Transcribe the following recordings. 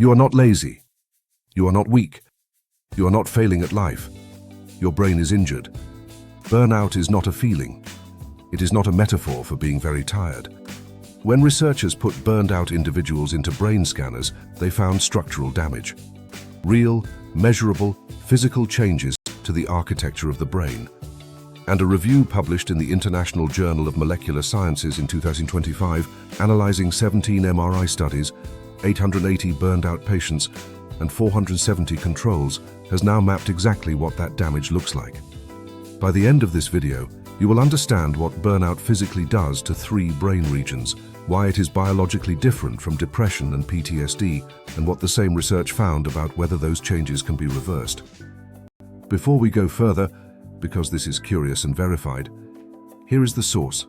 You are not lazy. You are not weak. You are not failing at life. Your brain is injured. Burnout is not a feeling. It is not a metaphor for being very tired. When researchers put burned-out individuals into brain scanners, they found structural damage. Real, measurable, physical changes to the architecture of the brain. And a review published in the International Journal of Molecular Sciences in 2025, analyzing 17 MRI studies, 880 burned-out patients, and 470 controls, has now mapped exactly what that damage looks like. By the end of this video, you will understand what burnout physically does to 3 brain regions, why it is biologically different from depression and PTSD, and what the same research found about whether those changes can be reversed. Before we go further, because this is Curious and Verified, here is the source.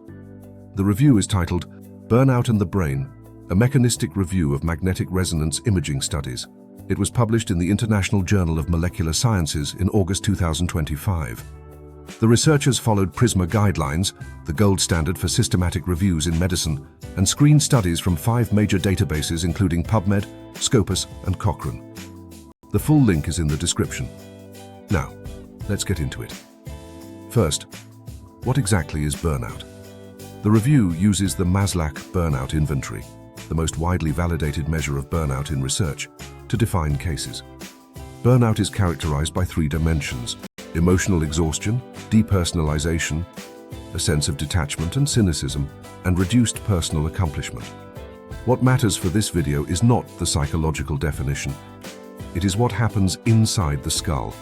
The review is titled Burnout and the Brain, a Mechanistic Review of Magnetic Resonance Imaging Studies. It was published in the International Journal of Molecular Sciences in August 2025. The researchers followed PRISMA guidelines, the gold standard for systematic reviews in medicine, and screened studies from 5 major databases including PubMed, Scopus, and Cochrane. The full link is in the description. Now, let's get into it. First, what exactly is burnout? The review uses the Maslach Burnout Inventory, the most widely validated measure of burnout in research, to define cases. Burnout is characterized by 3 dimensions: emotional exhaustion, depersonalization, a sense of detachment and cynicism, and reduced personal accomplishment. What matters for this video is not the psychological definition. It is what happens inside the skull.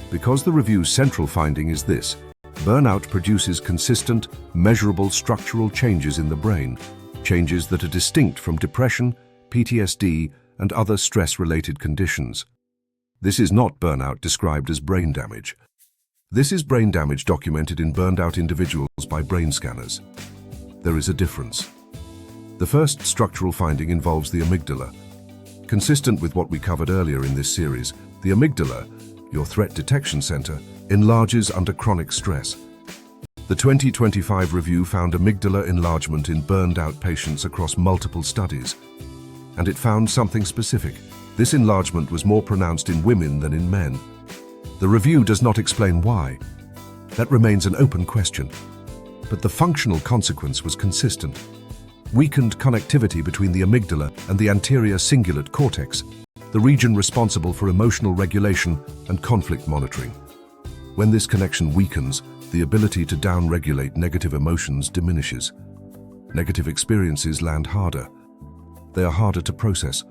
Because the review's central finding is this: burnout produces consistent, measurable structural changes in the brain, changes that are distinct from depression, PTSD, and other stress-related conditions. This is not burnout described as brain damage. This is brain damage documented in burned-out individuals by brain scanners. There is a difference. The first structural finding involves the amygdala. Consistent with what we covered earlier in this series, the amygdala, your threat detection center, enlarges under chronic stress. The 2025 review found amygdala enlargement in burned-out patients across multiple studies. And it found something specific. This enlargement was more pronounced in women than in men. The review does not explain why. That remains an open question. But the functional consequence was consistent. Weakened connectivity between the amygdala and the anterior cingulate cortex, the region responsible for emotional regulation and conflict monitoring. When this connection weakens, the ability to down-regulate negative emotions diminishes. Negative experiences land harder. They are harder to process,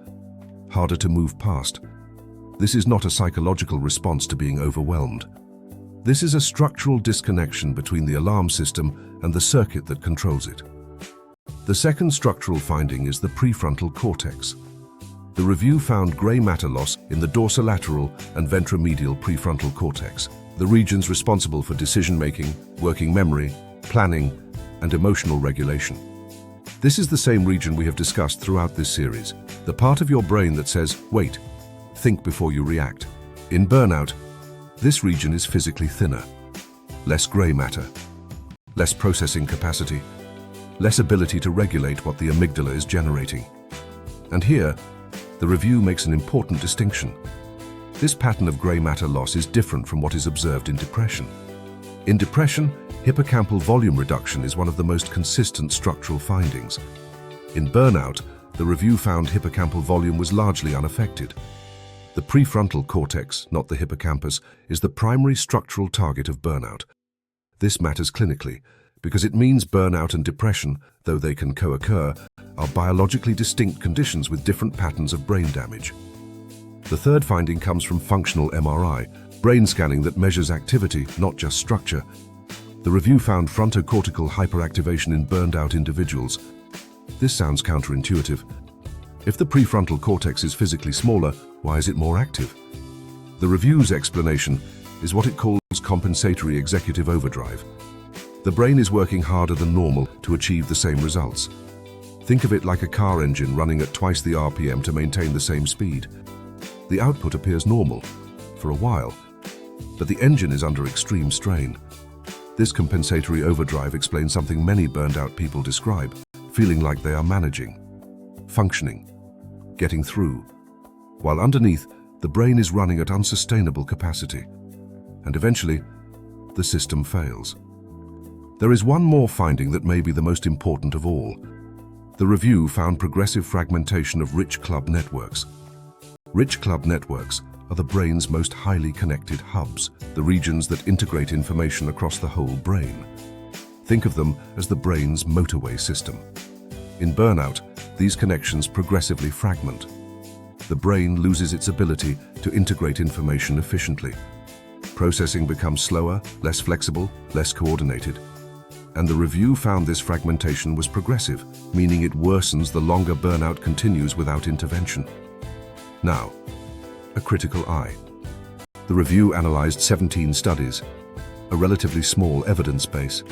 harder to move past. This is not a psychological response to being overwhelmed. This is a structural disconnection between the alarm system and the circuit that controls it. The second structural finding is the prefrontal cortex. The review found gray matter loss in the dorsolateral and ventromedial prefrontal cortex, the regions responsible for decision-making, working memory, planning, and emotional regulation. This is the same region we have discussed throughout this series, the part of your brain that says, wait, think before you react. In burnout, this region is physically thinner. Less gray matter, less processing capacity, less ability to regulate what the amygdala is generating. And here, the review makes an important distinction. This pattern of gray matter loss is different from what is observed in depression. In depression, hippocampal volume reduction is one of the most consistent structural findings. In burnout, the review found hippocampal volume was largely unaffected. The prefrontal cortex, not the hippocampus, is the primary structural target of burnout. This matters clinically, because it means burnout and depression, though they can co-occur, are biologically distinct conditions with different patterns of brain damage. The third finding comes from functional MRI, brain scanning that measures activity, not just structure. The review found frontocortical hyperactivation in burned-out individuals. This sounds counterintuitive. If the prefrontal cortex is physically smaller, why is it more active? The review's explanation is what it calls compensatory executive overdrive. The brain is working harder than normal to achieve the same results. Think of it like a car engine running at twice the RPM to maintain the same speed. The output appears normal, for a while, but the engine is under extreme strain. This compensatory overdrive explains something many burned-out people describe, feeling like they are managing, functioning, getting through, while underneath, the brain is running at unsustainable capacity. And eventually, the system fails. There is one more finding that may be the most important of all. The review found progressive fragmentation of rich club networks. Rich club networks are the brain's most highly connected hubs, the regions that integrate information across the whole brain. Think of them as the brain's motorway system. In burnout, these connections progressively fragment. The brain loses its ability to integrate information efficiently. Processing becomes slower, less flexible, less coordinated. And the review found this fragmentation was progressive, meaning it worsens the longer burnout continues without intervention. Now, a critical eye. The review analyzed 17 studies, a relatively small evidence base.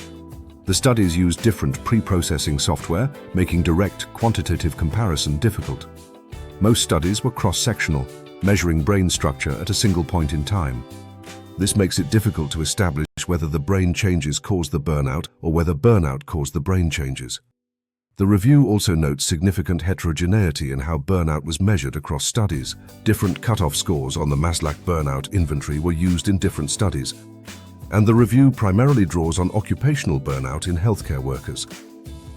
The studies used different pre-processing software, making direct quantitative comparison difficult. Most studies were cross-sectional, measuring brain structure at a single point in time. This makes it difficult to establish whether the brain changes caused the burnout or whether burnout caused the brain changes. The review also notes significant heterogeneity in how burnout was measured across studies. Different cutoff scores on the Maslach burnout inventory were used in different studies. And the review primarily draws on occupational burnout in healthcare workers.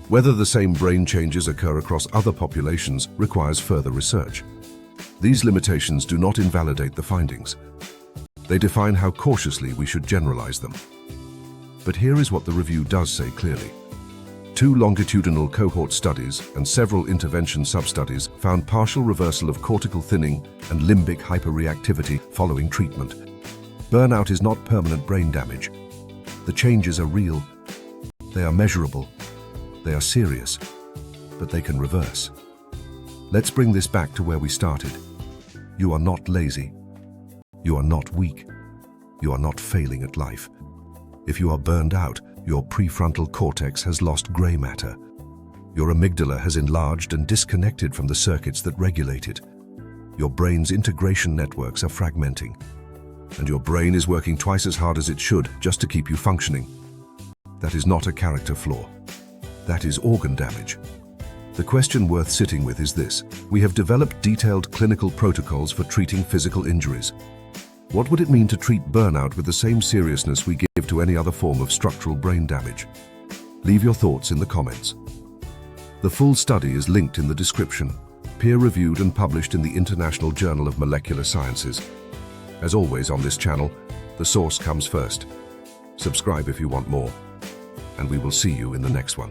Whether the same brain changes occur across other populations requires further research. These limitations do not invalidate the findings. They define how cautiously we should generalize them. But here is what the review does say clearly. 2 longitudinal cohort studies and several intervention sub-studies found partial reversal of cortical thinning and limbic hyperreactivity following treatment. Burnout is not permanent brain damage. The changes are real. They are measurable. They are serious. But they can reverse. Let's bring this back to where we started. You are not lazy. You are not weak. You are not failing at life. If you are burned out, your prefrontal cortex has lost gray matter. Your amygdala has enlarged and disconnected from the circuits that regulate it. Your brain's integration networks are fragmenting. And your brain is working twice as hard as it should just to keep you functioning. That is not a character flaw. That is organ damage. The question worth sitting with is this. We have developed detailed clinical protocols for treating physical injuries. What would it mean to treat burnout with the same seriousness we give to any other form of structural brain damage? Leave your thoughts in the comments. The full study is linked in the description, peer-reviewed and published in the International Journal of Molecular Sciences. As always on this channel, the source comes first. Subscribe if you want more, and we will see you in the next one.